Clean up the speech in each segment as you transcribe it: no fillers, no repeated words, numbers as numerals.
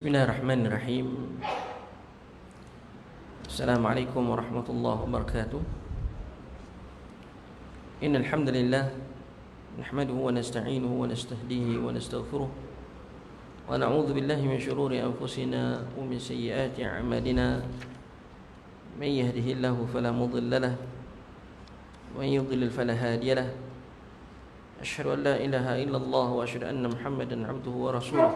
Bismillahirrahmanirrahim. Assalamualaikum warahmatullahi wabarakatuh. Innal hamdalillah nahmaduhu wa nasta'inuhu wa nastahdihi wa nastaghfiruh wa na'udzu billahi min shururi anfusina wa min sayyiati a'malina. May yahdihillahu fala mudilla lahu wa may yudlil fala hadiya lahu. Asyhadu an la ilaha illallah wa asyhadu anna Muhammadan 'abduhu wa rasuluh.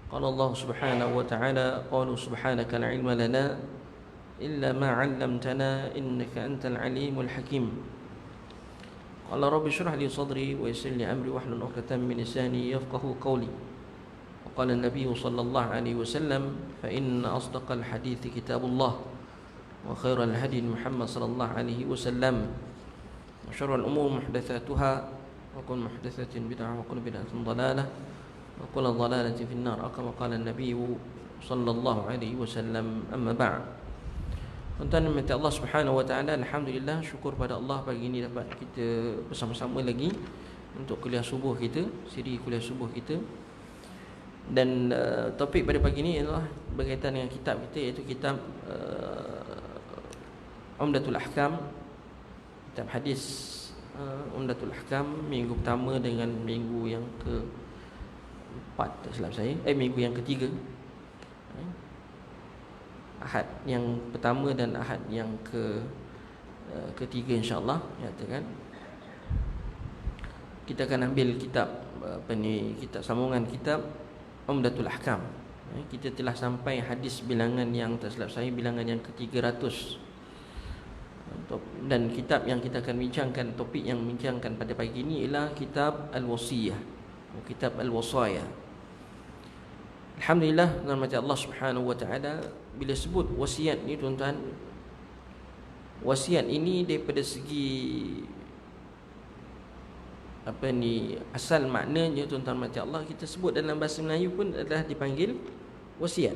قال الله سبحانه وتعالى قالوا سبحانك لا علم لنا إلا ما علمتنا إنك أنت العليم الحكيم قال رب اشرح لي صدري ويسر لي أمري واحلل عقدة من لساني يفقهوا قولي وقال النبي صلى الله عليه وسلم فإن أصدق الحديث كتاب الله وخير الهدي محمد صلى الله عليه وسلم وشر الأمور محدثاتها وكل محدثة بدعة وكل بدعة ضلالة وقال ضلالة في النار كما قال النبي صلى الله عليه وسلم أما بعد. Tuan-tuan minta Allah Subhanahu wa taala, alhamdulillah, syukur pada Allah pagi ini dapat kita bersama-sama lagi untuk kuliah subuh kita, siri kuliah subuh kita. Dan topik pada pagi ini adalah berkaitan dengan kitab kita, iaitu kitab Umdatul Ahkam, kitab hadis Umdatul Ahkam, minggu pertama dengan minggu yang ke-4 tak silap saya, minggu yang ketiga, Ahad yang pertama dan Ahad yang ketiga insya-Allah, kan. Kita akan ambil kitab kitab sambungan kitab Umdatul Ahkam. Kita telah sampai hadis bilangan yang tak silap saya bilangan yang ke-300. Dan kitab yang kita akan bincangkan, topik yang bincangkan pada pagi ini ialah kitab Al-Wasiyah, kitab Al-Wasaya. Alhamdulillah, dengan macam Allah Subhanahu wa taala, bila sebut wasiat ni tuan-tuan, wasiat ini daripada segi asal maknanya tuan-tuan macam Allah, kita sebut dalam bahasa Melayu pun adalah dipanggil wasiat.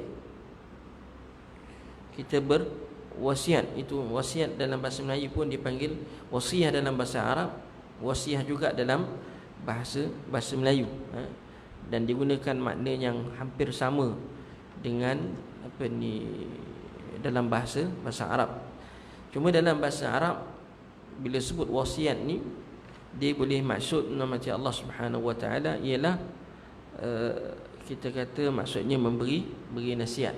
Kita berwasiat, itu wasiat dalam bahasa Melayu pun dipanggil wasiah dalam bahasa Arab, wasiah juga dalam bahasa Melayu, dan digunakan makna yang hampir sama dengan dalam bahasa Arab. Cuma dalam bahasa Arab bila sebut wasiat ni, dia boleh maksud macam Allah Subhanahu wa taala ialah kita kata maksudnya beri nasihat.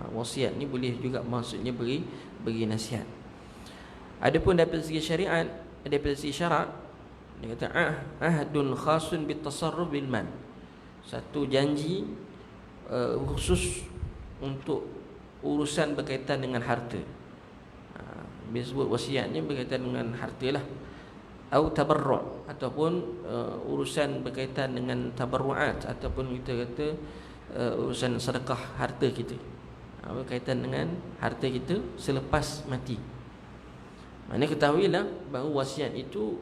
Wasiat ni boleh juga maksudnya beri nasihat. Adapun daripada segi syariat, daripada segi syarak, dia kata ahdun khasun bitasarruf bil mal, satu janji khusus untuk urusan berkaitan dengan harta. Bila sebut wasiat ni berkaitan dengan harta lah, atau tabarru', ataupun urusan berkaitan dengan tabarru'at, ataupun kita kata urusan sedekah harta kita, berkaitan dengan harta kita selepas mati. Maknanya ketahuilah bahawa wasiat itu,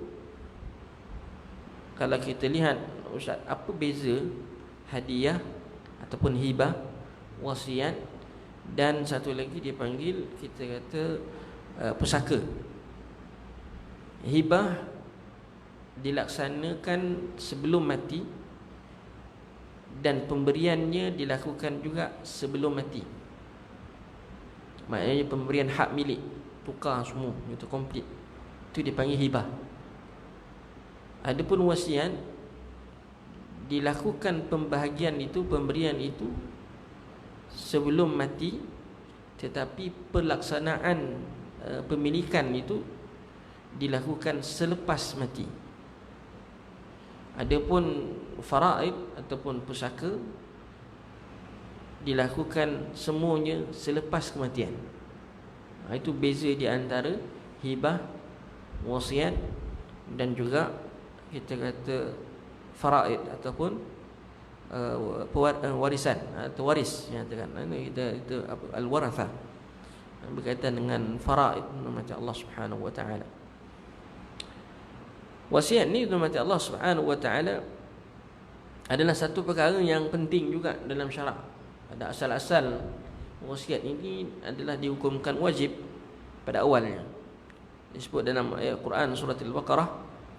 kalau kita lihat, Ustaz, apa beza hadiah ataupun hibah, wasiat, dan satu lagi dia panggil, kita kata pusaka. Hibah dilaksanakan sebelum mati, dan pemberiannya dilakukan juga sebelum mati. Maknanya pemberian hak milik, tukar semua, itu komplit, itu dipanggil hibah. Adapun wasiat, dilakukan pembahagian itu, pemberian itu sebelum mati, tetapi pelaksanaan pemilikan itu dilakukan selepas mati. Adapun faraid ataupun pusaka dilakukan semuanya selepas kematian. Itu beza di antara hibah, wasiat, dan juga kita kata faraid ataupun warisan atau waris, nyatakan itu al-waratha, berkaitan dengan faraid macam Allah Subhanahu wa taala. Wasiat ni macam Allah Subhanahu wa taala adalah satu perkara yang penting juga dalam syarak. Ada asal-asal wasiat ini adalah dihukumkan wajib pada awalnya. Disebut dalam ayat Quran surah Al-Baqarah,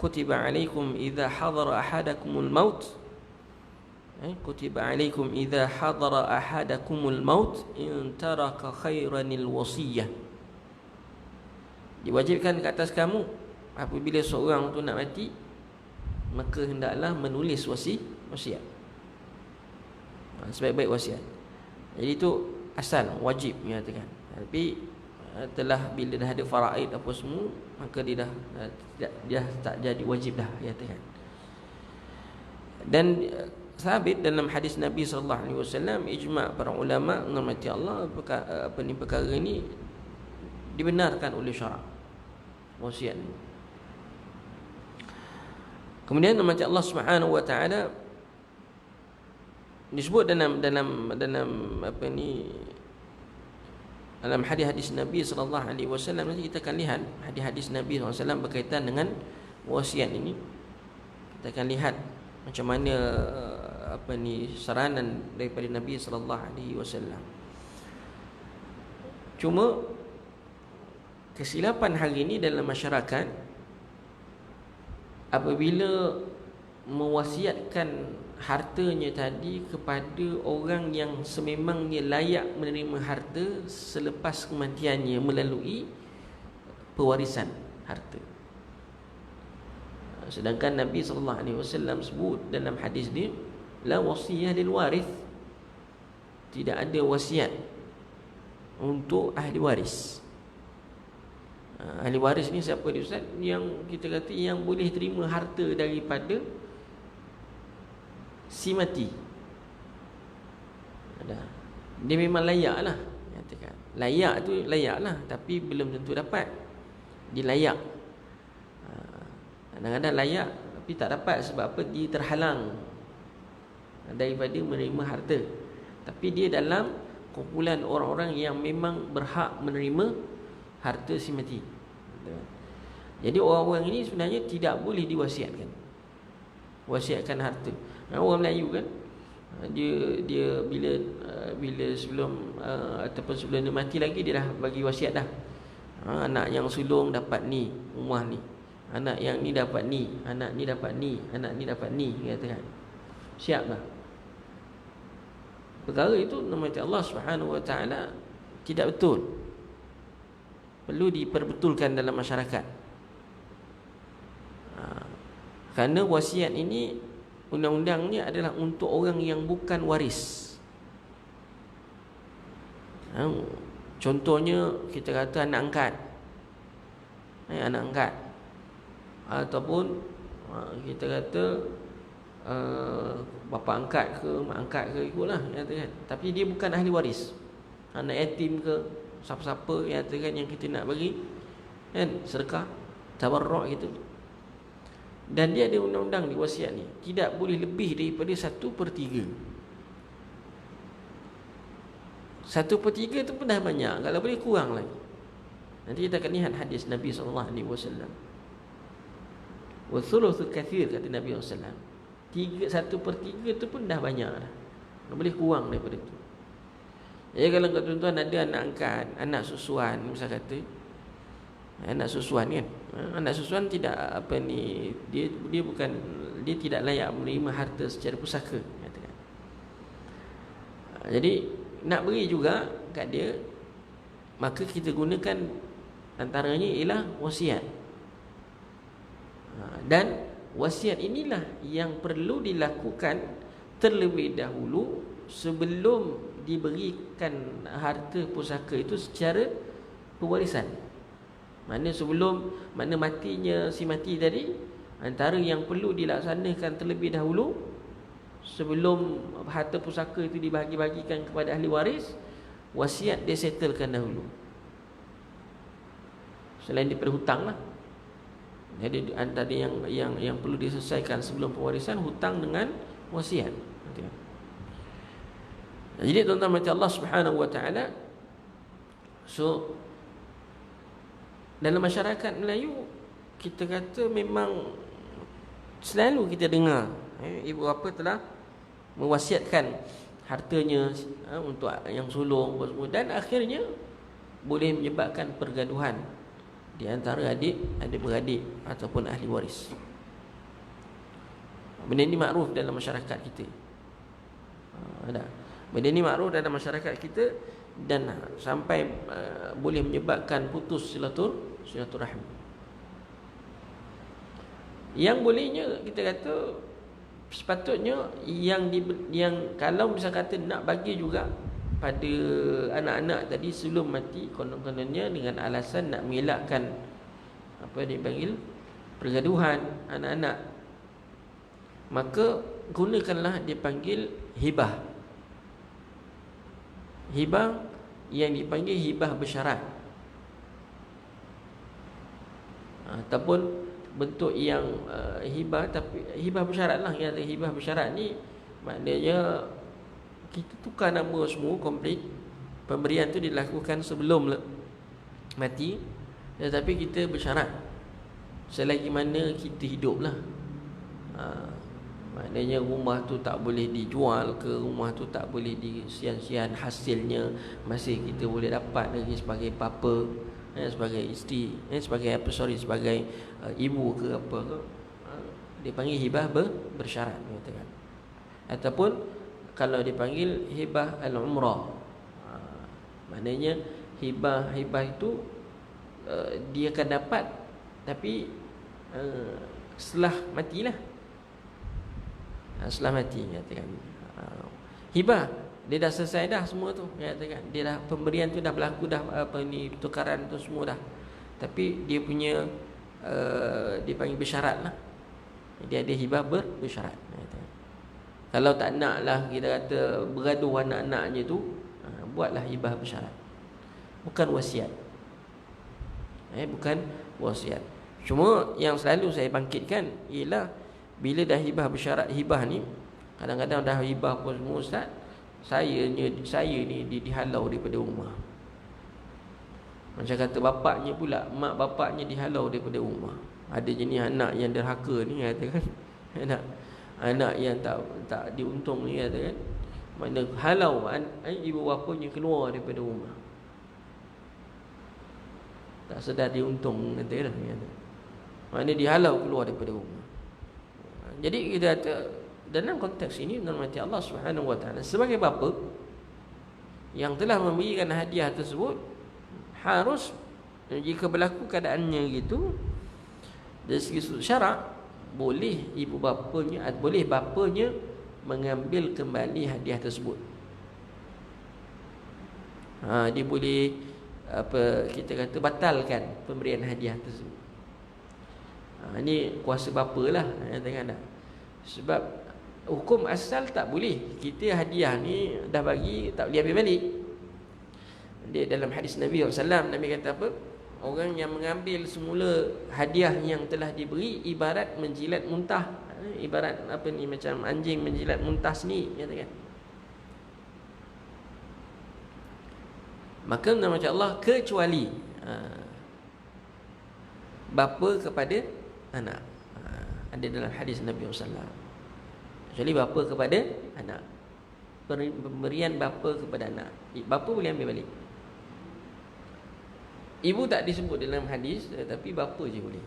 kutiba alaikum idza hadara ahadakumul maut kutiba alaikum idza hadara ahadakumul maut in taraka khairanil wasiyah. Diwajibkan ke atas kamu apabila seorang tu nak mati, maka hendaklah menulis wasiat. Sebaik-baik wasiat. Jadi itu asal wajib menyatakan. Tapi telah bila dah ada faraid apa semua, maka dia dah tak jadi wajib dah menyatakan. Dan sabit dalam hadis Nabi sallallahu alaihi wasallam, ijma' para ulama menghormati Allah, perkara ini dibenarkan oleh syarak wasiat ini. Kemudian menghormati Allah Subhanahu wa taala disebut dalam dalam hadis-hadis Nabi sallallahu alaihi wasallam. Nanti kita akan lihat hadis-hadis Nabi sallallahu alaihi wasallam berkaitan dengan wasiat ini. Kita akan lihat macam mana saranan daripada Nabi sallallahu alaihi wasallam. Cuma kesilapan hari ini dalam masyarakat, apabila mewasiatkan hartanya tadi kepada orang yang sememangnya layak menerima harta selepas kematiannya melalui pewarisan harta. Sedangkan Nabi sallallahu alaihi wasallam sebut dalam hadis dia, la wasiyah lil warith, tidak ada wasiat untuk ahli waris. Ahli waris ni siapa dia Ustaz? Yang kita kata yang boleh terima harta daripada si mati. Dia memang layak lah, katakan. Layak tu layak lah, tapi belum tentu dapat. Dia layak. Kadang-kadang layak tapi tak dapat. Sebab apa? Dia terhalang daripada menerima harta. Tapi dia dalam kumpulan orang-orang yang memang berhak menerima harta si mati. Jadi orang-orang ini sebenarnya tidak boleh diwasiatkan. Wasiatkan harta. Orang Melayu kan, dia bila sebelum ataupun sebelum dia mati lagi, dia dah bagi wasiat dah. Anak yang sulung dapat ni, rumah ni. Anak yang ni dapat ni, anak ni dapat ni, anak ni dapat ni, katakan. Siap dah. Perkara itu nama Allah Subhanahu wa taala tidak betul. Perlu diperbetulkan dalam masyarakat. Kerana wasiat ini, undang-undang ni adalah untuk orang yang bukan waris. Contohnya kita kata anak angkat, anak angkat, ataupun kita kata bapa angkat ke mak angkat ke, ikutlah katakan. Tapi dia bukan ahli waris, anak yatim ke siapa-siapa katakan yang kita nak bagi kan sedekah tabarruk gitu. Dan dia ada undang-undang di wasiat ni, tidak boleh lebih daripada 1/3. 1/3 tu pun dah banyak, kalau boleh kurang lagi. Nanti kita akan lihat hadis Nabi sallallahu alaihi wasallam. Wa thulutsu katsir, kata Nabi sallallahu alaihi wasallam. 1/3 tu pun dah banyak dah. Tak boleh kurang daripada tu. Jadi kalau tuan-tuan ada anak angkat, anak susuan, misal kata anak susuan kan, anak susuan tidak dia bukan, dia tidak layak menerima harta secara pusaka, katakan. Jadi nak beri juga kat dia, maka kita gunakan antaranya ialah wasiat. Dan wasiat inilah yang perlu dilakukan terlebih dahulu sebelum diberikan harta pusaka itu secara pewarisan. Mana matinya si mati tadi, antara yang perlu dilaksanakan terlebih dahulu sebelum harta pusaka itu dibagi-bagikan kepada ahli waris, wasiat dia settlekan dahulu. Selain daripada hutang lah. Jadi antara yang perlu diselesaikan sebelum pewarisan, hutang dengan wasiat. Jadi tuan-tuan mati Allah Subhanahu wa taala, so dalam masyarakat Melayu kita kata memang selalu kita dengar ibu bapa telah mewasiatkan hartanya untuk yang sulung semua, dan akhirnya boleh menyebabkan pergaduhan di antara adik-beradik ataupun ahli waris. Benda ini makruf dalam masyarakat kita. Ada. Benda ni makruf dalam masyarakat kita dan sampai boleh menyebabkan putus silaturahim. Yang bolehnya kita kata sepatutnya yang kalau misal kata nak bagi juga pada anak-anak tadi sebelum mati, konon-kononnya dengan alasan nak mengelakkan apa dipanggil pergaduhan anak-anak, maka gunakanlah dipanggil hibah. Hibah yang dipanggil hibah bersyarat, ataupun bentuk yang hibah, tapi hibah bersyarat lah. Yang hibah bersyarat ni maknanya kita tukar nama semua komplit, pemberian tu dilakukan sebelum mati, tetapi kita bersyarat selagi mana kita hidup lah. Maknanya rumah tu tak boleh dijual ke, rumah tu tak boleh disian-sian, hasilnya masih kita boleh dapat lagi sebagai bapa, sebagai isteri, sebagai sebagai ibu ke apa ke. Dipanggil hibah bersyarat katakan. Ataupun kalau dipanggil hibah al-umrah, maknanya hibah itu dia akan dapat tapi setelah matilah. Setelah mati katakan. Hibah dia dah selesai dah semua tu katakan. Dia dah, pemberian tu dah berlaku dah, apa ni, tukaran tu semua dah. Tapi dia punya dipanggil bersyarat lah. Dia ada hibah bersyarat katakan. Kalau tak nak lah kita kata bergaduh anak-anaknya tu, buatlah hibah bersyarat. Bukan wasiat. Bukan wasiat. Cuma yang selalu saya bangkitkan ialah bila dah hibah bersyarat, hibah ni kadang-kadang dah hibah pun semua ustaz, saya ni dihalau daripada rumah. Macam kata bapaknya pula, mak bapaknya dihalau daripada rumah. Ada jenis anak yang derhaka ni katakan. Anak yang tak diuntung ni katakan. Mana halau ibu bapanya keluar daripada rumah. Tak sedar diuntung katakan. Mana dihalau keluar daripada rumah. Jadi kita kata dalam konteks ini normatif Allah Subhanahu Wa Taala sebagai bapa yang telah memberikan hadiah tersebut, harus jika berlaku keadaannya gitu dari segi syarak, boleh ibu bapanya, boleh bapanya mengambil kembali hadiah tersebut. Dia boleh apa kita kata batalkan pemberian hadiah tersebut. Ini kuasa bapa lah katakan dah. Sebab hukum asal tak boleh. Kita hadiah ni dah bagi, tak boleh ambil balik. Dia dalam hadis Nabi SAW, Nabi kata apa? Orang yang mengambil semula hadiah yang telah diberi ibarat menjilat muntah. Ibarat apa ni, macam anjing menjilat muntah sendiri katakan. Maka macam Allah, kecuali bapa kepada anak. Ada dalam hadis Nabi SAW. Kecuali bapa kepada anak. Pemberian bapa kepada anak. Bapa boleh ambil balik. Ibu tak disebut dalam hadis, tapi bapa je boleh.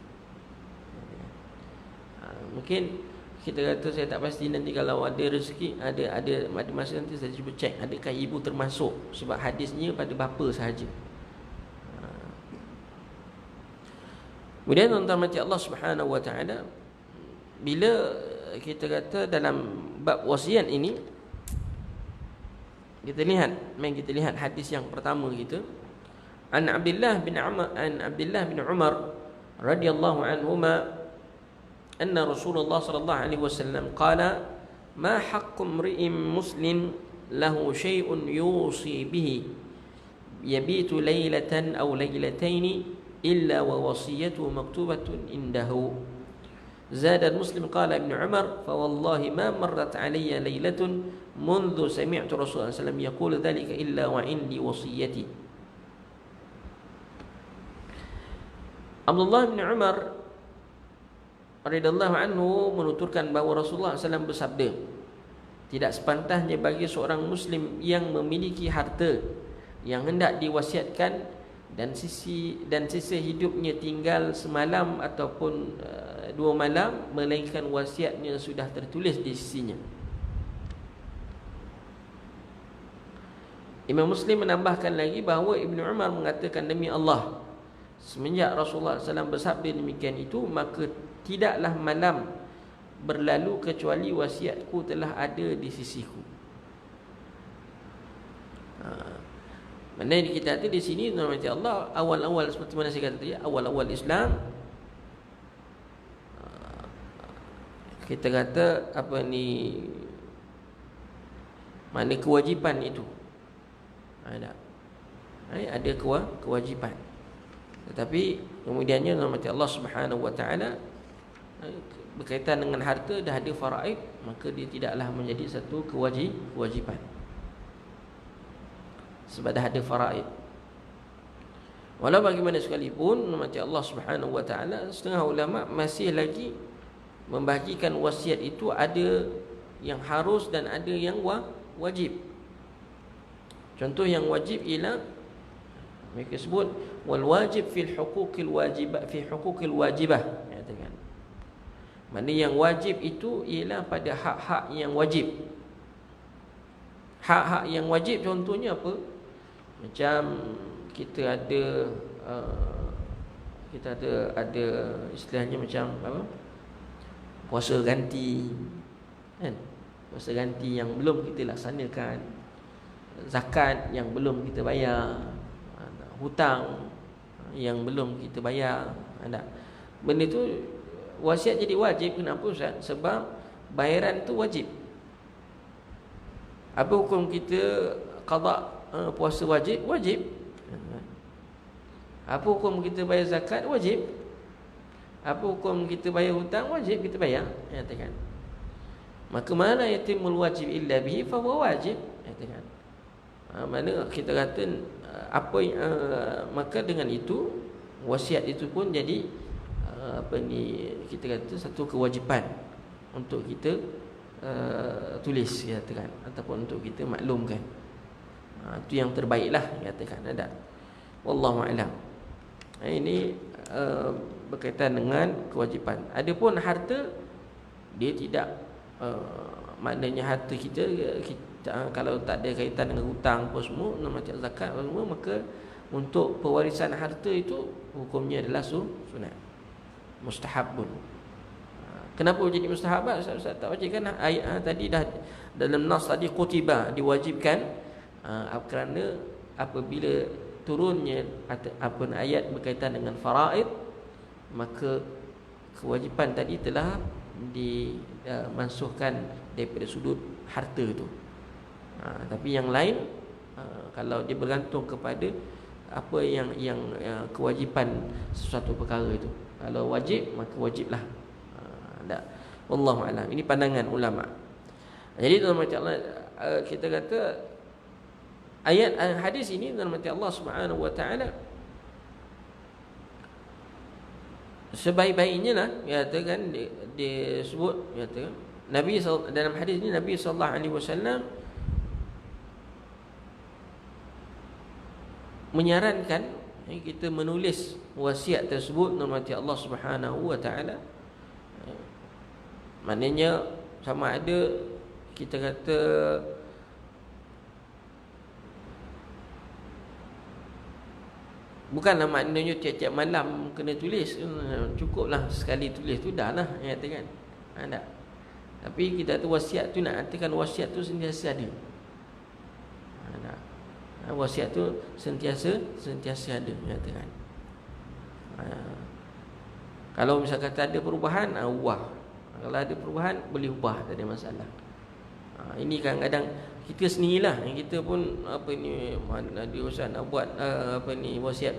Mungkin kita kata, saya tak pasti nanti kalau ada rezeki, ada masa nanti saya cuba cek adakah ibu termasuk, sebab hadisnya pada bapa sahaja. Kemudian tuan-tuan mati Allah Subhanahu Wa Taala, bila kita kata dalam bab wasiat ini, kita lihat hadis yang pertama kita. An Abdullah bin Umar radhiyallahu anhuma anna Rasulullah sallallahu alaihi wasallam qala ma haqqu imri'in muslim lahu shay'un yusi bihi yabitu laylatan aw laylatayn إلا ووصيته مكتوبة عنده. زاد المسلم قال ابن عمر فوالله ما مرت علي ليلة منذ سمعت رسول الله صلى الله عليه وسلم يقول ذلك إلا وعندي وصيتي. Abdullah bin Umar radhiyallahu anhu menuturkan bahawa Rasulullah SAW bersabda, tidak sepantasnya bagi seorang Muslim yang memiliki harta yang hendak diwasiatkan dan sisa hidupnya tinggal semalam ataupun 2 malam, melainkan wasiatnya sudah tertulis di sisinya. Imam Muslim menambahkan lagi bahawa Ibnu Umar mengatakan, demi Allah, semenjak Rasulullah SAW bersabda demikian itu, maka tidaklah malam berlalu kecuali wasiatku telah ada di sisiku. Maknanya kita kata di sini rahmati Allah, awal-awal seperti mana saya kata tadi, awal-awal Islam, kita kata apa ni, mana kewajipan itu ada kewajipan. Tetapi kemudiannya rahmati Allah Subhanahu wa taala, berkaitan dengan harta dah ada faraid, maka dia tidaklah menjadi satu kewajipan sebab dah ada faraid. Walau bagaimana sekalipun rahmati Allah Subhanahu wa taala, setengah ulama masih lagi membahagikan wasiat itu ada yang harus dan ada yang wajib. Contoh yang wajib ialah mereka sebut wal wajib fil huquqil wajibah, fi huquqil wajibah, katakan. Mana yang wajib itu ialah pada hak-hak yang wajib. Hak-hak yang wajib contohnya apa? Macam kita ada istilahnya macam apa? Puasa ganti, kan? Puasa ganti yang belum kita laksanakan, zakat yang belum kita bayar, hutang yang belum kita bayar. Benda tu wasiat jadi wajib. Kenapa Ustaz? Sebab bayaran tu wajib. Apa hukum kita qada puasa wajib? Wajib. Apa hukum kita bayar zakat? Wajib. Apa hukum kita bayar hutang? Wajib kita bayar. Katakan. Maka mana yatimul wajib illa bihi fa huwa wajib. Katakan. Mana kita kata apa maka dengan itu wasiat itu pun jadi kita kata satu kewajipan untuk kita tulis, katakan, ataupun untuk kita maklumkan. Itu yang terbaiklah, katakan. Ada. Wallahu a'lam. Ini berkaitan dengan kewajipan. Adapun harta, dia tidak maknanya harta kita kalau tak ada kaitan dengan hutang apa semua, macam zakat apa semua, maka untuk pewarisan harta itu hukumnya adalah sunat, mustahab pun. Kenapa jadi mustahab? Ustaz tak wajib kan? Ayat tadi dah dalam nas tadi kutiba, diwajibkan, kerana apabila turunnya apa ayat berkaitan dengan faraid, maka kewajipan tadi telah dimansuhkan daripada sudut harta itu. Tapi yang lain, kalau dia bergantung kepada apa yang kewajipan sesuatu perkara itu. Kalau wajib, maka wajiblah. Wallahu a'lam. Ini pandangan ulama. Jadi tuan-tuan Allah, kita kata ayat hadis ini tuan-tuan Allah Subhanahu wa taala sebaik-baiknya lah, katakan disebut, katakan Nabi dalam hadis ini Nabi sallallahu alaihi wasallam menyarankan kita menulis wasiat tersebut normatif Allah Subhanahu wa taala. Maknanya sama ada kita kata bukanlah maknanya tiap-tiap malam kena tulis, cukuplah sekali tulis tu dah lah, katakan. Tak. Tapi kita tu wasiat tu nak katakan wasiat tu sentiasa ada. Wasiat tu sentiasa ada, katakan. Kalau misalkan kata ada perubahan, ubah. Kalau ada perubahan boleh ubah, tak ada masalah. Ini kadang-kadang kita sendirilah yang kita pun apa ni, mana ada urusan nak buat wasiat,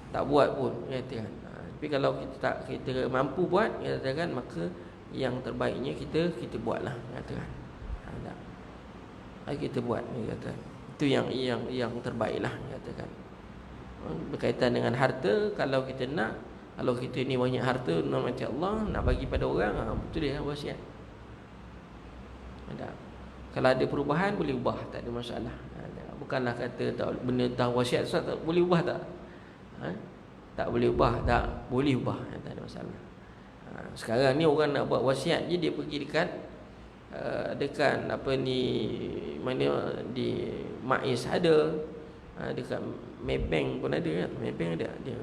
tak buat pun, katakan. Tapi kalau kita mampu buat, katakan, maka yang terbaiknya kita buatlah, katakan. Kita buat, katakan. Itu yang terbaiklah, katakan. Berkaitan dengan harta, kalau kita ni banyak harta, nama Allah nak bagi pada orang, betul dia wasiat. Kalau ada perubahan boleh ubah, tak ada masalah. Bukanlah kata tak benda tak wasiat tak boleh ubah, tak. Tak boleh ubah, tak boleh ubah, tak ada masalah. Sekarang ni orang nak buat wasiat je, dia pergi dekat mana di MAIS ada, dekat Maybank pun ada kan. Maybank ada dia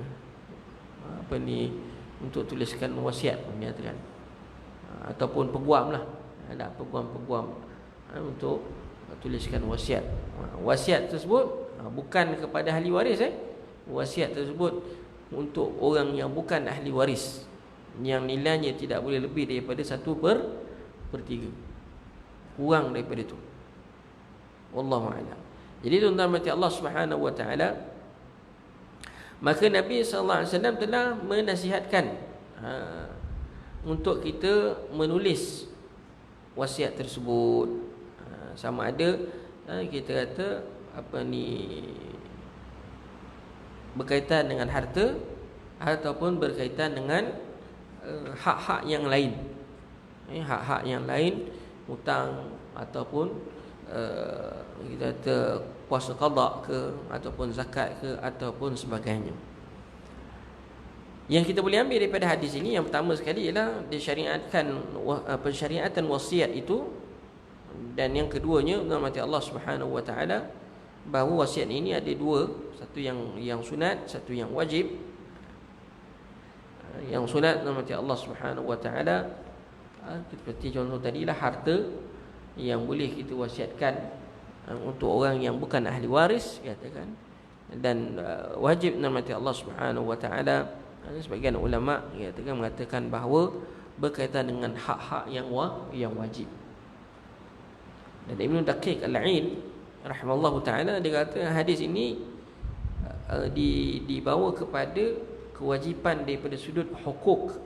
apa ni, untuk tuliskan wasiat dia katakan, ataupun peguam lah, ada peguam-peguam untuk tuliskan wasiat. Wasiat tersebut bukan kepada ahli waris. Wasiat tersebut untuk orang yang bukan ahli waris, yang nilainya tidak boleh lebih daripada 1/3, kurang daripada itu. Wallahu a'lam. Jadi tuan-tuan mati Allah Subhanahu wa taala, maka Nabi sallallahu alaihi wasallam telah menasihatkan untuk kita menulis wasiat tersebut, sama ada kita kata apa ni, berkaitan dengan harta ataupun berkaitan dengan hak-hak yang lain. Hak-hak yang lain, hutang ataupun kita kata puasa qada ke, ataupun zakat ke, ataupun sebagainya. Yang kita boleh ambil daripada hadis ini, yang pertama sekali ialah disyariatkan pensyariatan wasiat itu, dan yang keduanya mati Allah Subhanahu wa taala, bahawa wasiat ini ada dua, satu yang sunat, satu yang wajib. Yang sunat mati Allah Subhanahu wa taala seperti contoh tadilah, harta yang boleh kita wasiatkan untuk orang yang bukan ahli waris katakan. Dan wajib mati Allah Subhanahu wa taala, sebagian ulama mengatakan bahawa berkaitan dengan hak-hak yang wajib. Dan Ibn Daqiq Al-Aid rahimallahu taala, dia kata hadis ini dibawa kepada kewajipan daripada sudut hukuk,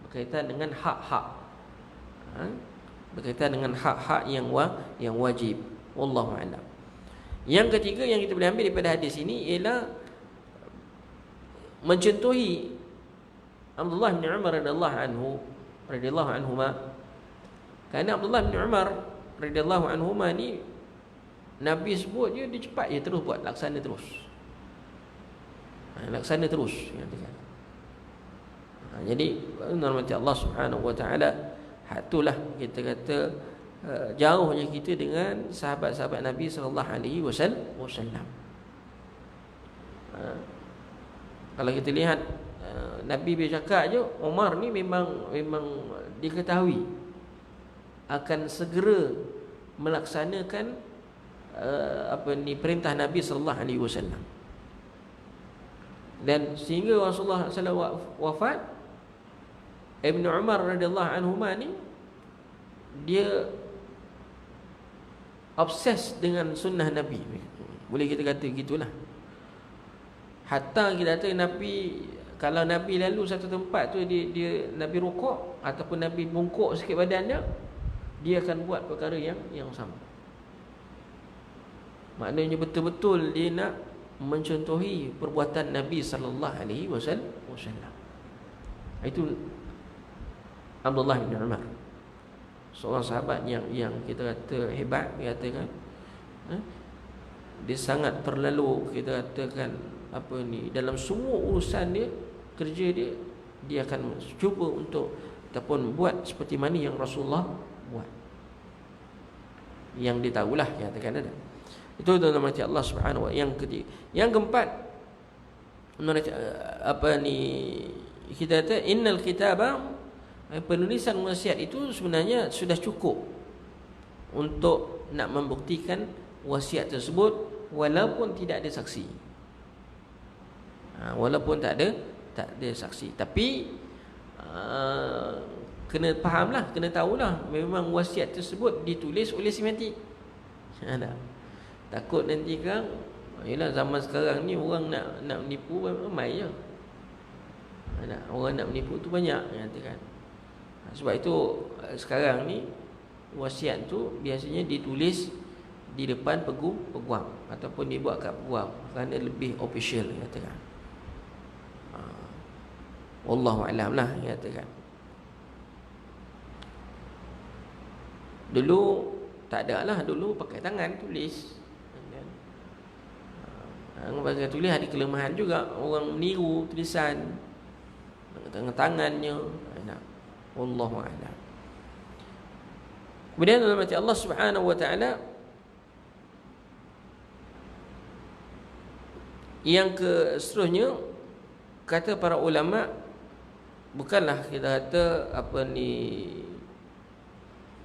berkaitan dengan hak-hak, berkaitan dengan hak-hak yang wajib. Wallahu a'lam. Yang ketiga yang kita boleh ambil daripada hadis ini ialah mencontohi Abdullah bin Umar radhiyallahu anhuma. Kerana Abdullah bin Umar radhiyallahu anhuma ni, Nabi sebut dia cepat je terus buat, laksana terus. Laksana terus katakan. Jadi rahmat Allah Subhanahu wa taala, itulah kita kata jauhnya kita dengan sahabat-sahabat Nabi sallallahu alaihi wasallam. Kalau kita lihat Nabi bercakap je, Umar ni memang diketahui akan segera melaksanakan perintah Nabi sallallahu alaihi wasallam. Dan sehingga Rasulullah sallallahu alaihi wasallam wafat, Ibn Umar radhiyallahu anhuma ni dia obses dengan sunnah Nabi. Boleh kita kata gitulah. Hatta kita kata Nabi, kalau Nabi lalu satu tempat tu, dia Nabi rukuk ataupun Nabi bungkuk sikit badan dia akan buat perkara yang sama. Maknanya betul-betul dia nak mencontohi perbuatan Nabi sallallahu alaihi wasallam. Itu Abdullah bin Umar, seorang sahabat yang kita kata hebat, kita katakan dia sangat terlalu, kita katakan dalam semua urusan dia, kerja dia akan cuba untuk ataupun buat seperti mana yang Rasulullah buat, yang dia tahulah, katakan ada. Itu dalam mati Allah Subhanahu wa taala. Yang ketiga, yang keempat, kita kata innal kitaba, penulisan wasiat itu sebenarnya sudah cukup untuk nak membuktikan wasiat tersebut, walaupun tidak ada saksi. Walaupun tak ada saksi, tapi kena fahamlah, kena tahulah memang wasiat tersebut ditulis oleh si mati. Takut nanti kan, yalah zaman sekarang ni orang nak menipu ramai je. Orang nak menipu tu banyak, katakan. Sebab itu sekarang ni wasiat tu biasanya ditulis di depan peguam ataupun dibuat kat peguam, kerana lebih official, katakan. Wallahu a'lam lah, katakan. Dulu tak ada lah, dulu pakai tangan tulis. Pakai tulis ada kelemahan juga, orang meniru tulisan tangannya. Wallahu a'lam. Kemudian Allah Subhanahu wa taala Yang ke seterusnya, kata para ulama, bukanlah kita kata apa ni,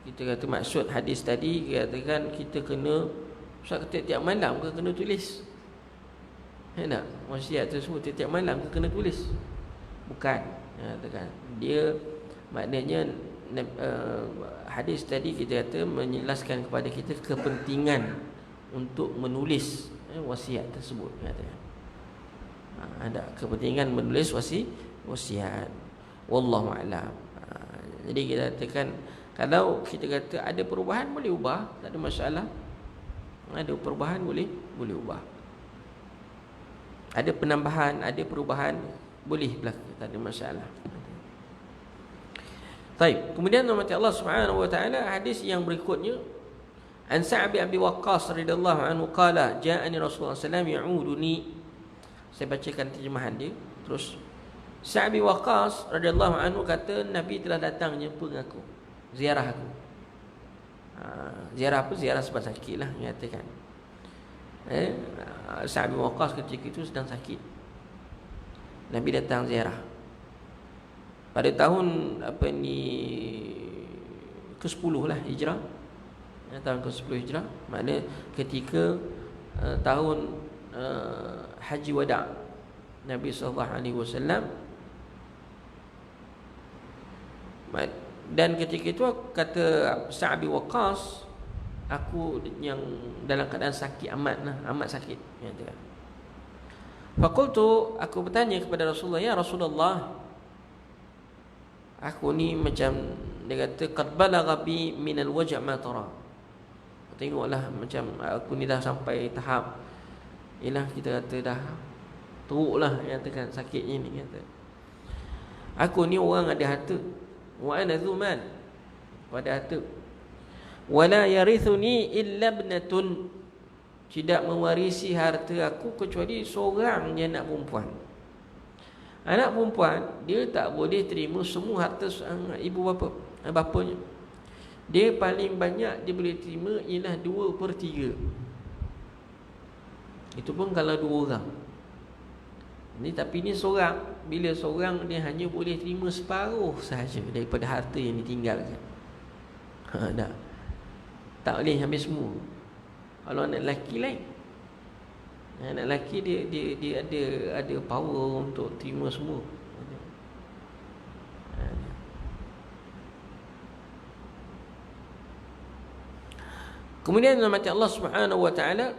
kita kata maksud hadis tadi katakan kita kena, Ustaz kata tiap malam ke kena tulis? Tak? Wasiat tersebut tiap malam ke kena tulis? Bukan. Katakan dia maknanya hadis tadi kita kata menjelaskan kepada kita kepentingan untuk menulis wasiat tersebut, katakan. Ada kepentingan menulis wasiat. Wallahu a'lam. Jadi kita katakan kalau kita kata ada perubahan boleh ubah, tak ada masalah. Ada perubahan boleh ubah. Ada penambahan, ada perubahan, boleh berlaku, tak ada masalah. Baik, kemudian nama Allah Subhanahu wa taala, hadis yang berikutnya, an Sa'd bin Abi Waqqas radhiyallahu anhu qala ja'ani Rasulullah sallallahu alaihi wasallam ya'uduni. Saya bacakan terjemahan dia. Terus Sa'd bin Waqqas radhiyallahu anhu kata, Nabi telah datang jumpa aku, ziarah aku. Ziarah apa? Ziarah sebab sakit lah, nyatakan. Sa'd bin Waqqas ketika itu sedang sakit. Nabi datang ziarah pada tahun ke-10 lah Hijrah. Tahun ke-10 Hijrah, maknanya ketika tahun Haji Wada' Nabi sallallahu alaihi wasallam. Dan ketika itu kata Sa'd bin Waqqas, aku yang dalam keadaan sakit amat sakit, katakan. Faqultu, aku bertanya kepada Rasulullah, ya Rasulullah, aku ni macam, dia kata, qad balagha bi min al-waj' ma tara. Tengoklah macam aku ni dah sampai tahap, ialah kita kata dah teruklah, katakan sakitnya ni, kata. Aku ni orang ada harta, wa ana dzu mal, pada harta. Wala yarithuni illa ibnatun, tidak mewarisi harta aku kecuali seorang je anak perempuan. Anak perempuan dia tak boleh terima semua harta ibu bapanya. Dia paling banyak dia boleh terima ialah 2/3. Itu pun kalau 2 orang. Ni tapi ni seorang, bila seorang dia hanya boleh terima separuh sahaja daripada harta yang ditinggalkan. Tak boleh habis semua. Kalau anak lelaki lain, anak lelaki dia ada power untuk terima semua. Kemudian nama Allah Subhanahu wa taala,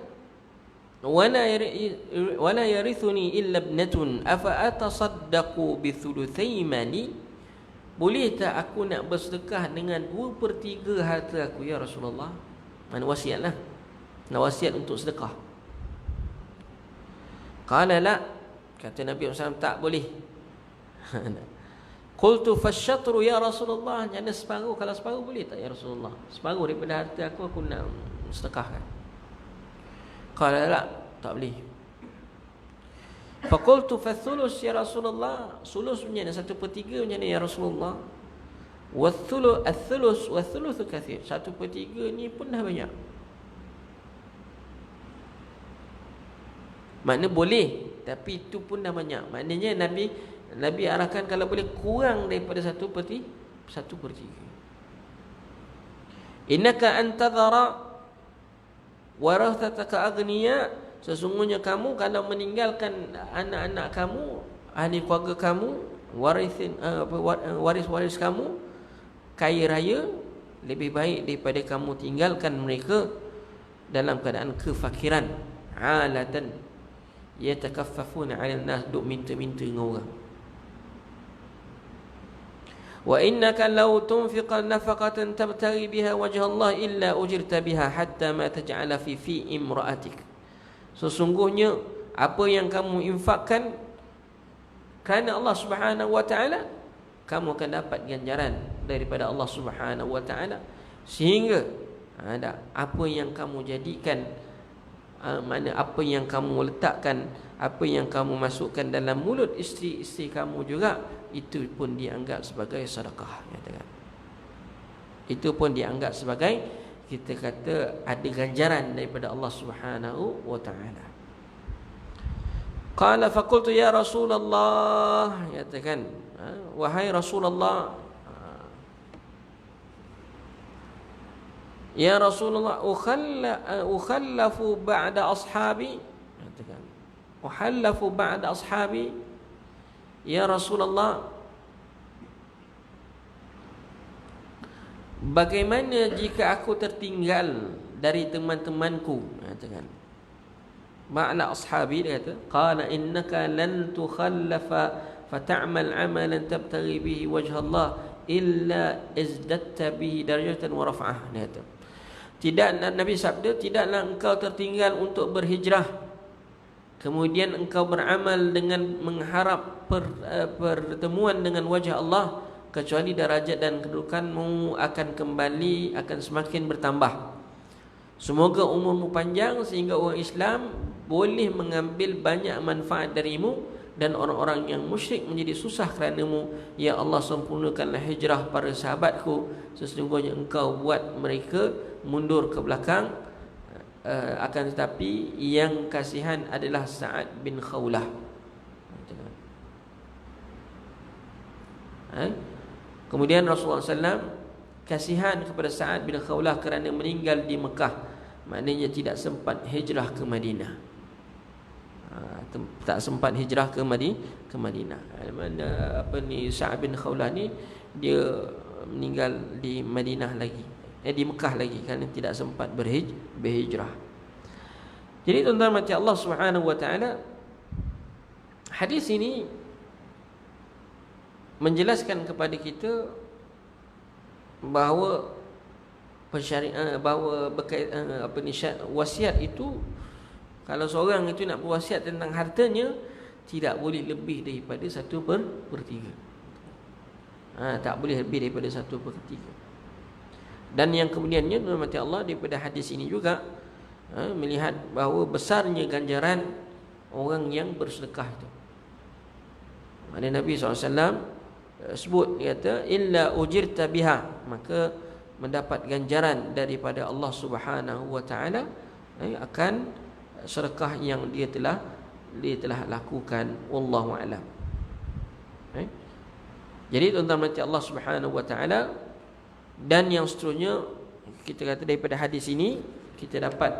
wala yarithuni illa ibnatun afa atasaddaqu bi thulutsai mali. Boleh tak aku nak bersedekah dengan 2/3 harta aku, ya Rasulullah? Mana wasiatlah, nak wasiat untuk sedekah. Qala la, kata Nabi SAW, tak boleh. Qultu fasyatru ya Rasulullah, jana separuh. Kalau separuh boleh tak ya Rasulullah? Separuh daripada harta aku nak sedekahkan. Qala la, tak boleh. Faqultu fathulus ya Rasulullah, sulus punya 1/3 macam ni ya Rasulullah. Wathulus kathir, 1/3 ni pun dah banyak. Makna boleh, tapi itu pun dah banyak. Maknanya Nabi arahkan kalau boleh kurang daripada 1/3. Innaka antadhara warathataka aghniya, sesungguhnya kamu kalau meninggalkan anak-anak kamu, ahli keluarga kamu, waris kamu kaya raya, lebih baik daripada kamu tinggalkan mereka dalam keadaan kefakiran, alatan yatakaffafuna 'ala an-nas, duk minta-minta dengan orang. Wa innaka law tunfiqa nafaqatan tabtaghi biha wajha Allah illa ujirta biha hatta ma taj'ala fi imra'atik. Sesungguhnya apa yang kamu infakkan kerana Allah Subhanahu wa taala, kamu akan dapat ganjaran daripada Allah Subhanahu wa taala, sehingga ada apa yang kamu jadikan, mana apa yang kamu letakkan, apa yang kamu masukkan dalam mulut isteri-isteri kamu juga, itu pun dianggap sebagai sedekah, katakan. Itu pun dianggap sebagai, kita kata, ada ganjaran daripada Allah Subhanahu wa taala. Qala faqultu ya Rasulullah, katakan, wahai Rasulullah, ya Rasulullah, ukhallafu ba'da ashabi, katakan, ukhallafu ba'da ashabi, ya Rasulullah, bagaimana jika aku tertinggal dari teman-temanku, katakan. Ma'na ashabi, dia kata, qala innaka lan tukhallafa fata'mal 'amalan tabtaghi bihi wajha Allah illa izdatta bihi darajatan wa raf'ah. Dia kata, tidak, Nabi sabda, tidaklah engkau tertinggal untuk berhijrah kemudian engkau beramal dengan mengharap pertemuan dengan wajah Allah, kecuali darajat dan kedudukanmu akan kembali, akan semakin bertambah. Semoga umurmu panjang sehingga orang Islam boleh mengambil banyak manfaat darimu, dan orang-orang yang musyrik menjadi susah keranamu. Ya Allah, sempurnakanlah hijrah para sahabatku, sesungguhnya engkau buat mereka mundur ke belakang. Akan tetapi yang kasihan adalah Sa'ad bin Khawlah. Kemudian Rasulullah SAW kasihan kepada Sa'ad bin Khawlah kerana meninggal di Mekah, maknanya tidak sempat hijrah ke Madinah. Tak sempat hijrah ke Madinah. Mana Sa'ad bin Khawlah ni dia meninggal di Madinah lagi, di Mekah lagi, kerana tidak sempat berhijrah. Jadi tuan-tuan mati Allah Subhanahu wa taala, hadis ini menjelaskan kepada kita bahawa wasiat itu, kalau seorang itu nak berwasiat tentang hartanya, tidak boleh lebih daripada 1/3. Tak boleh lebih daripada 1/3. Dan yang kemudiannya, rahmati Allah, daripada hadis ini juga melihat bahawa besarnya ganjaran orang yang bersedekah itu. Mana Nabi SAW sebut, dia kata, illa ujirta biha, maka mendapat ganjaran daripada Allah Subhanahu wa taala akan sedekah yang dia telah lakukan. Wallahu a'lam. Jadi tuan-tuan mati Allah Subhanahu wa taala, dan yang seterusnya kita kata daripada hadis ini kita dapat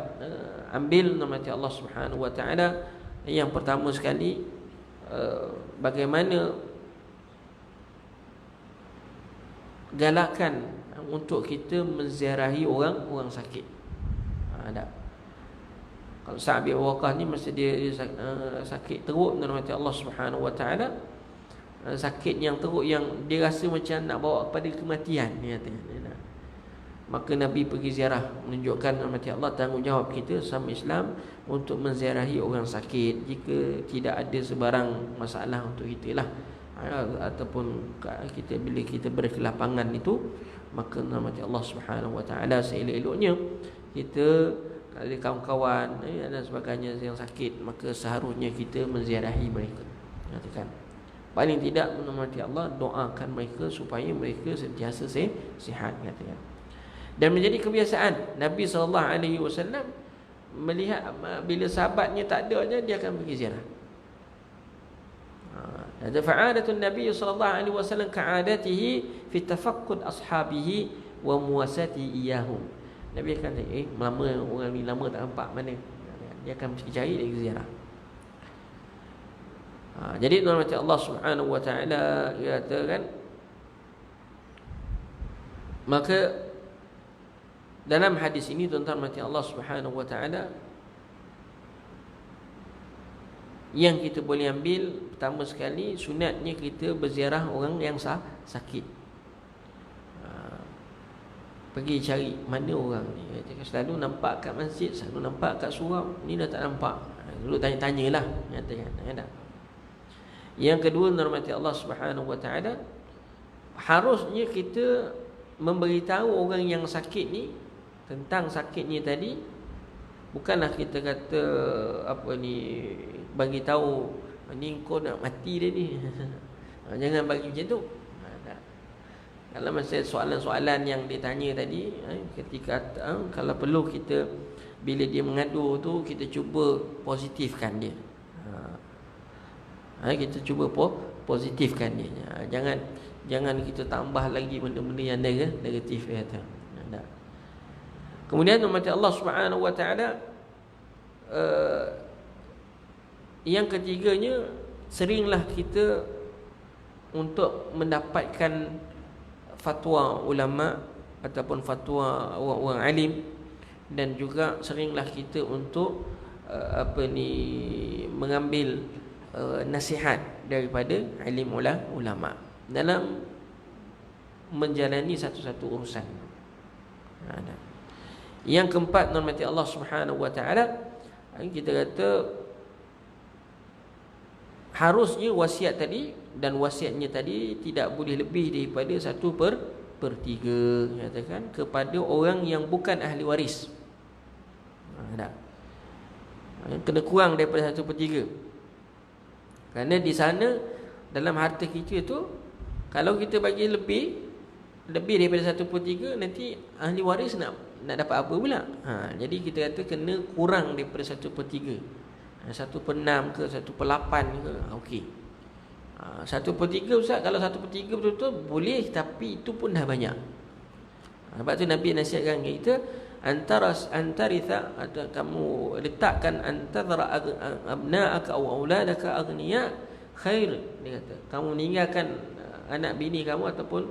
ambil mati Allah Subhanahu wa taala. Yang pertama sekali, bagaimana galakan untuk kita menziarahi orang sakit. Ada. Kalau Sa'ad bin Waqqas ni masa dia sakit teruk, mati Allah Subhanahu wa taala, sakit yang teruk yang dia rasa macam nak bawa kepada kematian, dia kata. Maka Nabi pergi ziarah, menunjukkan mati Allah tanggungjawab kita sama Islam untuk menziarahi orang sakit jika tidak ada sebarang masalah untuk kita lah. Ataupun kita bila kita berkelapangan itu, maka mati Allah Subhanahu wa taala seelok-eloknya kita, kalau kawan-kawan dan sebagainya yang sakit, maka seharusnya kita menziarahi mereka. Katakan, paling tidak mati Allah doakan mereka supaya mereka sentiasa sihat, katakan. Dan menjadi kebiasaan Nabi SAW melihat bila sahabatnya tak ada aja, dia akan pergi ziarah. Ada fa'adatun Nabi SAW ka'adatihi fi tafaqqud ashabihi wa muwasati iyahum. Nabi akan lama orang ni lama tak nampak mana, dia akan pergi cari, dia ziarah. Jadi tuan-tuan Allah Subhanahu wa taala katakan, maka dalam hadis ini tuan-tuan mati Allah Subhanahu wa taala, yang kita boleh ambil, pertama sekali sunatnya kita berziarah orang yang sakit. Pergi cari mana orang ni. Selalu nampak kat masjid, selalu nampak kat surau, ni dah tak nampak. Dulu tanya-tanyalah, katakan, ada. Yang kedua, hormati Allah Subhanahu wa taala, harusnya kita memberitahu orang yang sakit ni tentang sakitnya tadi. Bukanlah kita kata bagi tahu ni kau nak mati dah ni. Jangan bagi macam tu. Kalau masa soalan-soalan yang ditanya tadi, ketika kalau perlu kita bila dia mengadu tu, kita cuba positifkan dia. Kita cuba positifkan dia. Jangan kita tambah lagi benda-benda yang negatif kata. Tak. Kemudian umat Allah Subhanahu wa taala, yang ketiganya, seringlah kita untuk mendapatkan fatwa ulama ataupun fatwa orang-orang alim, dan juga seringlah kita untuk mengambil nasihat daripada alim ulama dalam menjalani satu-satu urusan. Yang keempat, hormati Allah Subhanahu wa taala, kita kata harusnya wasiat tadi, dan wasiatnya tadi tidak boleh lebih daripada 1/3, katakan, kepada orang yang bukan ahli waris. Kena kurang daripada 1/3. Kerana di sana dalam harta kita tu, kalau kita bagi lebih daripada 1/3, nanti ahli waris nak dapat apa pula? Jadi kita kata kena kurang daripada 1/3. 1/6 ke 1/8 ke, okey. 1/3 Ustaz, kalau 1/3 betul-betul boleh, tapi itu pun dah banyak. Sebab tu Nabi nasihatkan kita, antaritha, atau kamu letakkan antara abna'aka aw auladaka aghniya khair. Dia kata, kamu meninggalkan anak bini kamu ataupun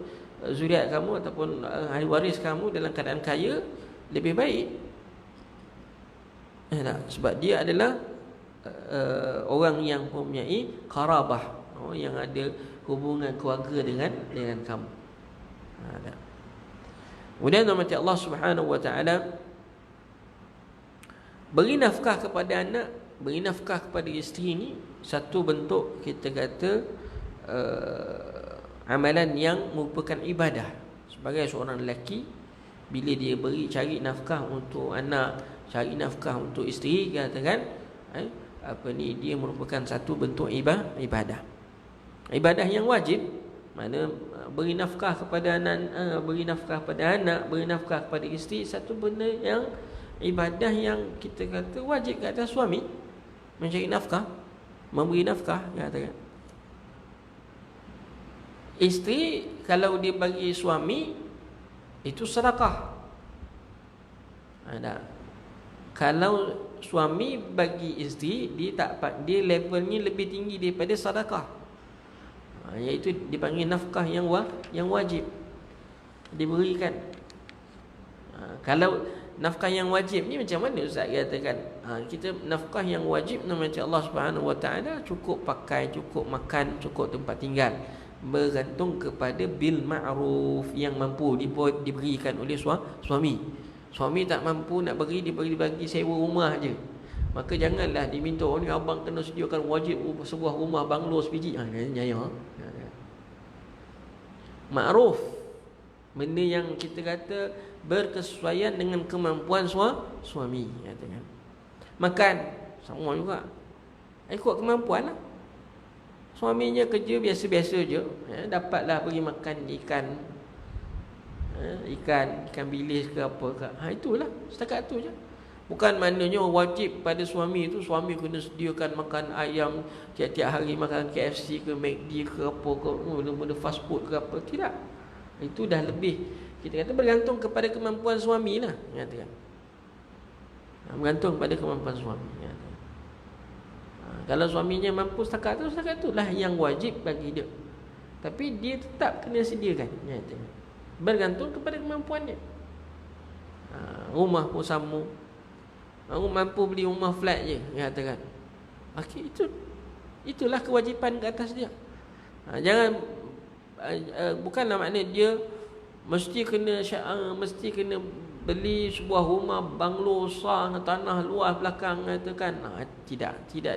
zuriat kamu ataupun ahli waris kamu dalam keadaan kaya lebih baik. Sebab dia adalah orang yang mempunyai qarabah, yang ada hubungan keluarga dengan kamu. Kemudian hormati Allah Subhanahu wa taala, beri nafkah kepada anak, beri nafkah kepada isteri ni satu bentuk, kita kata, amalan yang merupakan ibadah. Sebagai seorang lelaki, bila dia cari nafkah untuk anak, cari nafkah untuk isteri, katakan, dia merupakan satu bentuk ibadah. Ibadah yang wajib, mana beri nafkah kepada anak, beri nafkah kepada anak, beri nafkah kepada isteri, satu benda yang ibadah yang kita kata wajib ke atas suami, mencari nafkah, memberi nafkah, katakan. Isteri kalau dia bagi suami, itu sedekah. Kalau suami bagi isteri, dia levelnya lebih tinggi daripada sedekah, iaitu dipanggil nafkah yang wajib diberikan. Kalau nafkah yang wajib ni macam mana Ustaz katakan? Kita nafkah yang wajib macam Allah Subhanahu wa taala, cukup pakai, cukup makan, cukup tempat tinggal, bergantung kepada bil ma'ruf, yang mampu diberikan oleh suami. Suami tak mampu nak dibagi sewa rumah je, maka janganlah diminta, ni abang kena sediakan wajib sebuah rumah banglo sebiji. Nyaya. Ma'ruf, benda yang kita kata berkesesuaian dengan kemampuan suami, katakan. Makan sama juga, ikut kemampuan lah. Suaminya kerja biasa-biasa je, dapatlah pergi makan ikan bilis ke apa ke, itulah, setakat tu je. Bukan maknanya wajib pada suami itu suami kena sediakan makan ayam tiap-tiap hari, makan KFC ke McD ke apa ke, benda-benda fast food ke apa. Tidak. Itu dah lebih, kita kata bergantung kepada kemampuan suami lah, katakan. Bergantung pada kemampuan suami, katakan. Kalau suaminya mampu setakat tu lah yang wajib bagi dia, tapi dia tetap kena sediakan, katakan. Bergantung kepada kemampuannya. Rumah pun sama, mampu beli rumah flat je, katakan. Okey, itulah kewajipan ke atas dia. Jangan bukanlah makna dia mesti kena beli sebuah rumah banglo besar dengan tanah luas belakang, katakan. Tidak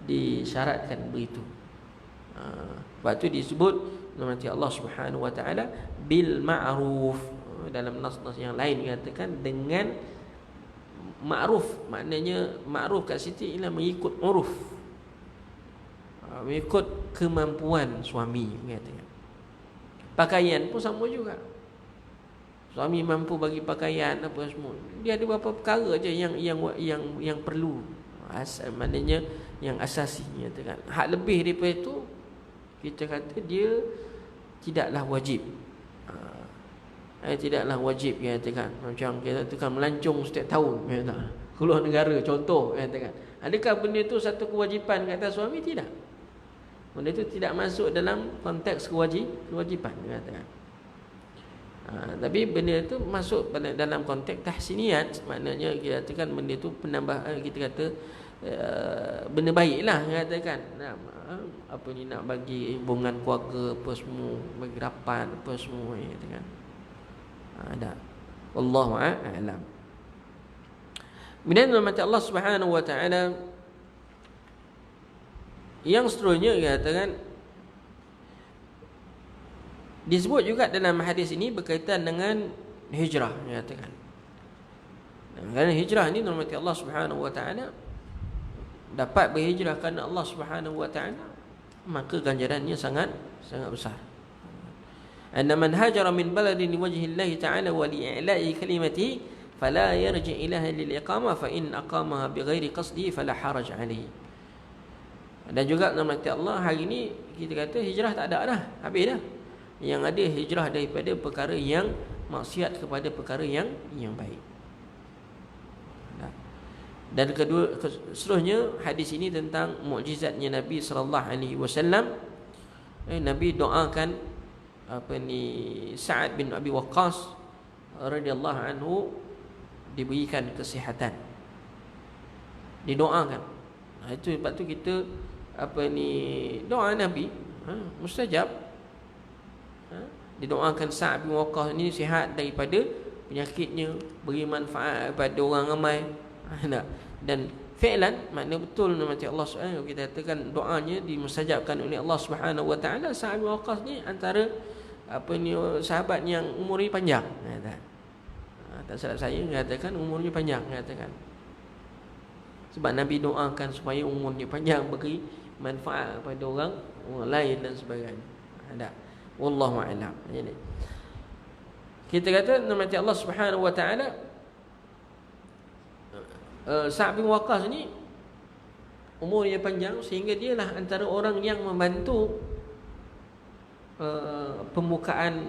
disyaratkan begitu. Sebab tu disebut nanti Allah Subhanahu wa taala bil ma'ruf. Dalam nas-nas yang lain katakan dengan ma'ruf, maknanya ma'ruf kat situ ialah mengikut uruf, mengikut kemampuan suami, katakan. Pakaian pun sama juga. Suami mampu bagi pakaian apa semua, dia ada beberapa perkara je yang perlu. Maknanya yang asasi, nyatakan. Hak lebih daripada itu kita kata dia tidaklah wajib. Tidaklah wajib, nyatakan. Macam kita katakan melancong setiap tahun, nyatakan. Keluar negara contoh, nyatakan. Adakah benda itu satu kewajipan kata suami? Tidak. Benda itu tidak masuk dalam konteks kewajipan, nyatakan. Tapi benda itu masuk dalam konteks tahsiniyat, maknanya kita katakan benda itu penambah, kita kata benda baiklah, katakan. Apa ni, nak bagi hubungan keluarga apa semua, bagi rapat apa semua, katakan. Ada. Wallahu a'lam. Kemudian mata Allah Subhanahu wa taala yang seterusnya, katakan, disebut juga dalam hadis ini berkaitan dengan hijrah, katakan. Kerana hijrah ini rahmat Allah Subhanahu wa taala, dapat berhijrah kerana Allah Subhanahu wa taala, maka ganjarannya sangat besar. Anna man hajara min baladin liwajhi Allah taala wa li'ila'i kalimatihi fala yarji' ilaha lil iqamah fa in aqamaha bighairi qasdi fala haraj alaihi. Dan juga rahmat Allah, hari ini kita kata hijrah tak ada dah, habis dah. Yang ada hijrah daripada perkara yang maksiat kepada perkara yang baik. Dan kedua, seterusnya hadis ini tentang mukjizatnya Nabi sallallahu alaihi wasallam. Nabi doakan Sa'ad bin Abi Waqqas radhiyallahu anhu diberikan kesihatan. Didoakan. Itu sebab tu kita doa Nabi mustajab. Didoakan Sa'ad bin Waqqas ini sihat daripada penyakitnya, beri manfaat kepada orang ramai. Dan fi'lan, makna betul nama Allah SWT, kita katakan doanya dimustajabkan oleh Allah Subhanahu wa taala. Sa'ad bin Waqqas ni antara sahabat yang umurnya panjang, tak salah saya katakan umurnya panjang, katakan. Sebab Nabi doakan supaya umurnya panjang, beri manfaat kepada orang lain dan sebagainya. Ada. Wallahu a'lam. Jadi kita kata nama Allah Subhanahu wa taala, Sa'ad bin Waqqas ni umurnya panjang sehingga dialah antara orang yang membantu pembukaan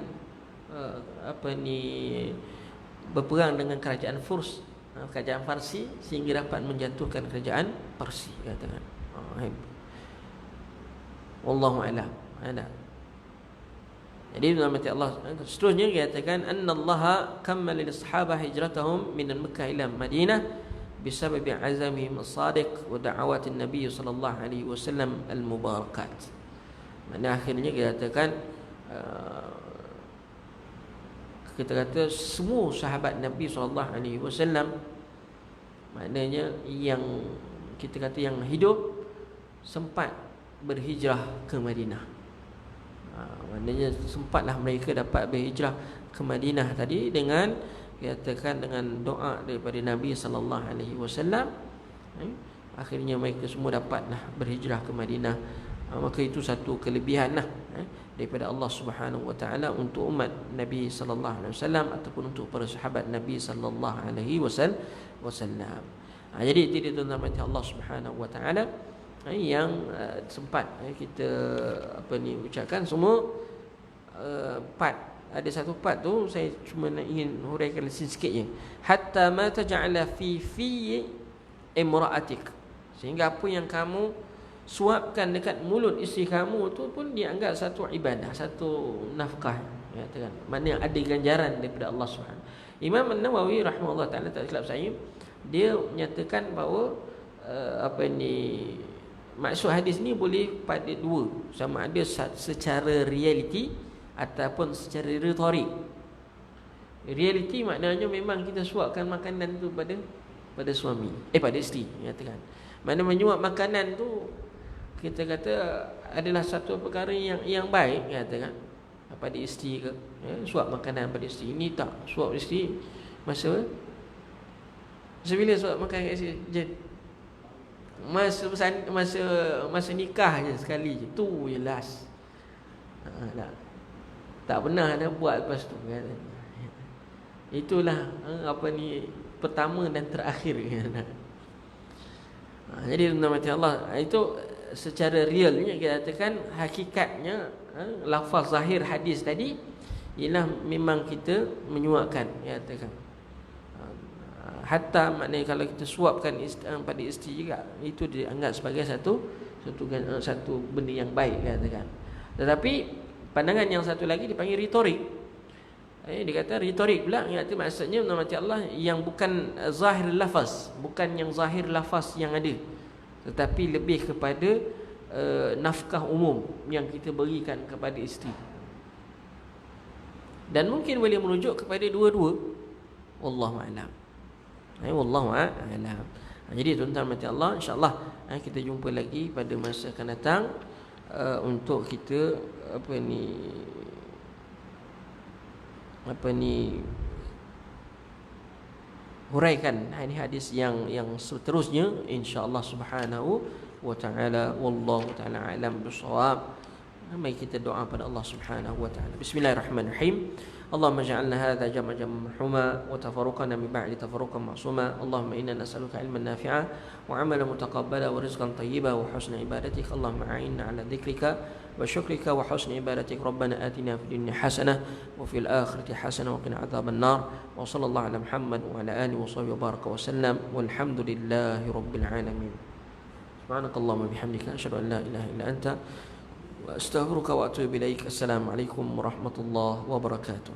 berperang dengan kerajaan Furs, kerajaan Parsi, sehingga dapat menjatuhkan kerajaan Parsi, katakan. Wallahu a'lam. Ada. Jadi nama Allah seterusnya katakan annallaha kammala lis-sahabah hijratahum min Makkah ila Madinah بسبب عزمهم الصادق ودعوات النبي صلى الله عليه وسلم المباركات. Maknanya akhirnya kita katakan semua sahabat Nabi sallallahu alaihi wasallam, maknanya yang kita kata yang hidup sempat berhijrah ke Madinah. Maknanya sempatlah mereka dapat berhijrah ke Madinah tadi dengan katakan dengan doa daripada Nabi sallallahu alaihi wasallam. Akhirnya mereka semua dapatlah berhijrah ke Madinah. Maka itu satu kelebihanlah daripada Allah Subhanahu wa taala untuk umat Nabi sallallahu alaihi wasallam ataupun untuk para sahabat Nabi sallallahu alaihi wasallam. Jadi itu tuan-tuan Allah Subhanahu wa taala yang sempat kita ucapkan semua part. Ada satu part tu saya cuma ingin huraikan sikit je. Hatta ma taj'ala fi imra'atik, sehingga apa yang kamu suapkan dekat mulut isteri kamu tu pun dianggap satu ibadah, satu nafkah, katakan. Maknanya ada ganjaran daripada Allah Subhanahu. Imam An-Nawawi rahimahullah taala, tak silap saya, dia menyatakan bahawa maksud hadis ni boleh pada dua, sama ada secara realiti ataupun secara retorik. Realiti maknanya memang kita suapkan makanan tu pada suami, pada isteri, katakan. Mana menyuap makanan tu kita kata adalah satu perkara yang baik, katakan, pada isteri ke, suap makanan pada isteri. Ini tak suap isteri masa bila suap makan kat isteri je, masa nikah je sekali je, tu je last. Tak pernah ada buat lepas tu, kan? Itulah pertama dan terakhir, kan? Jadi tuan-tuan mati Allah, itu secara realnya kita katakan hakikatnya lafaz zahir hadis tadi ialah memang kita menyuapkan, ya katakan. Hatta maknanya kalau kita suapkan pada isteri juga, itu dianggap sebagai satu benda yang baik, katakan. Tetapi pandangan yang satu lagi dipanggil retorik. Dia kata retorik pula, iaitu maksudnya mati Allah yang bukan zahir lafaz, bukan yang zahir lafaz yang ada, tetapi lebih kepada nafkah umum yang kita berikan kepada isteri. Dan mungkin boleh merujuk kepada dua-dua. Wallahu a'lam. Wallahu a'lam. Jadi tuan-tuan mati Allah, insya-Allah kita jumpa lagi pada masa akan datang untuk kita huraikan ini hadis yang seterusnya, insya-Allah subhanahu wa ta'ala. Wallahu ta'ala a'lam bissawab. Mari kita doa pada Allah subhanahu wa ta'ala. Bismillahirrahmanirrahim. Allahumma ja'alna hadha jam'an marhuma wa tafarruqana min ba'di tafarruqan ma'suma. Allahumma inna nas'aluka ilman nafi'a wa 'amalan mutaqabbala wa rizqan tayyiba wa husna ibadatik. Allahumma a'inna 'ala dhikrika wa syukrika wa husni ibadatik. Rabbana atina fid dunya hasanah wa fil akhirati hasanah wa qina adzaban nar. Wa sallallahu ala Muhammad wa ala alihi wa sahbihi wa baraka wa sallam. Walhamdulillahi rabbil alamin. Subhanakallahumma bihamdika asyhadu an la ilaha illa anta wa astaghfiruka wa atubu ilaik. Assalamualaikum warahmatullahi wabarakatuh.